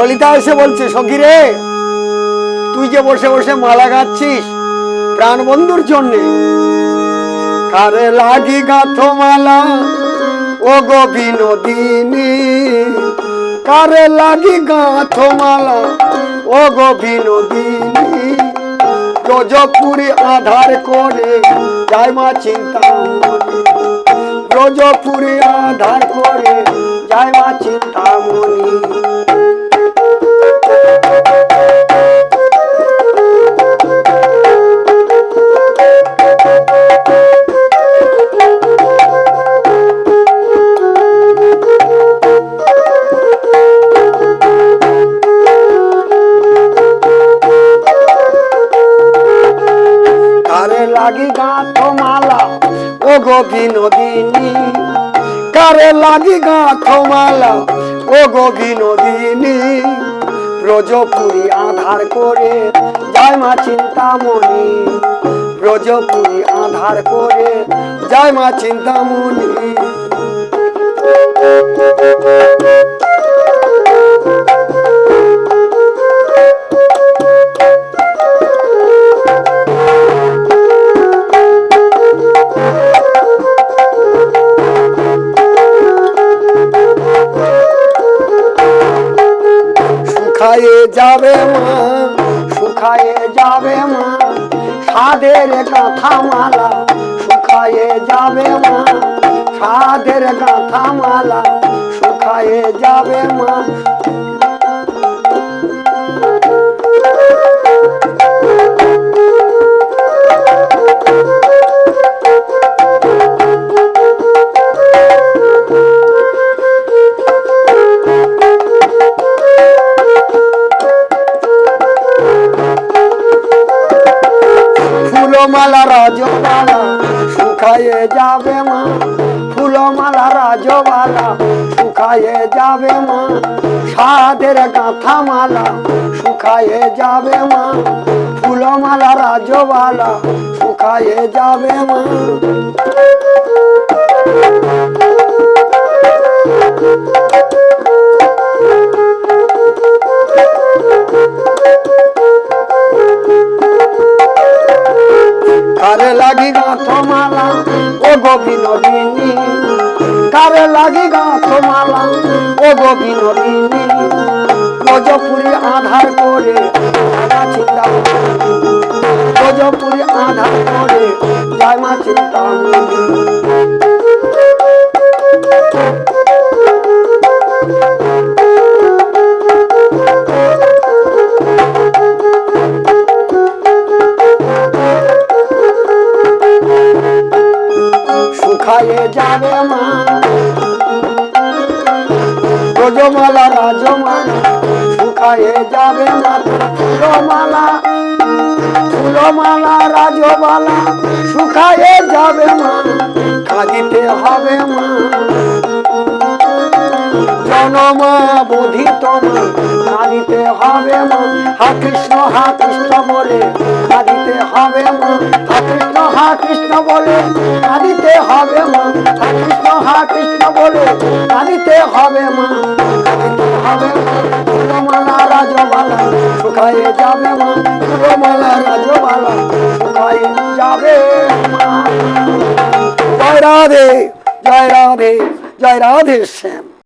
ললিতা এসে বলছে, সখী রে, তুই যে বসে বসে মালা গাচ্ছিস প্রাণ বন্ধুর জন্য, কারে লাগি গাথো মালা ও গো বিনোদিনী, কারে লাগি গাথো মালা ও গো বিনোদিনী, ব্রজপুরী আধার করে যায় মা চিন্তামণি, ব্রজপুরী আধার করে যায় মা চিন্তামণি। কারে লাগি গাঁথো মালা ও গো বিনোদিনী, কারে লাগি গাঁথো মালা ও গো বিনোদিনী, ব্রজপুরী আধার করে যায় মা চিন্তামণি, ব্রজপুরী আধার করে যায় মা চিন্তামণি। শুকায়ে যাবে মা, শুকায়ে যাবে মা, সাধের গাঁথা মালা, শুকায়ে যাবে মা, সাধের গাঁথা মালা, শুকায়ে যাবে মা। ফুলমালা রাজবালা শুকায়ে যাবে মা, ফুলমালা রাজবালা শুকায়ে যাবে মা, সাধের গাঁথা মালা শুকায়ে যাবে মা, ফুলমালা রাজবালা শুকায়ে যাবে মা। কারে লাগি গাঁথো মালা ও গো বিনোদিনী, কারে লাগি গাঁথো মালা ও গো বিনোদিনী, ব্রজপুরী আধার করে যায় চিন্তামণি, ব্রজপুরী আধার করে যায় মা চিন্তামণি। শুকায়ে যাবে মা, ব্রজমালা রাজমালা শুকায়ে যাবে মা, ফুলমালা, ফুলমালা রাজবালা শুকায়ে যাবে মা, কাঁদিতে হবে মা, জনমা বোধিত মা, কাঁদিতে হবে মা, হা কৃষ্ণ বলে কাঁদিতে হবে মা, হা কৃষ্ণ বলে কাঁদিতে হবে মা, হা কৃষ্ণ বলে কাঁদিতে হবে মা, কাঁদিতে হবে মা। ফুলমালা রাজবালা শুকায়ে যাবে মা, ফুলমালা রাজবালা শুকায়ে যাবে মা। জয় রাধে, জয় রাধে, জয় রাধে শ্যাম।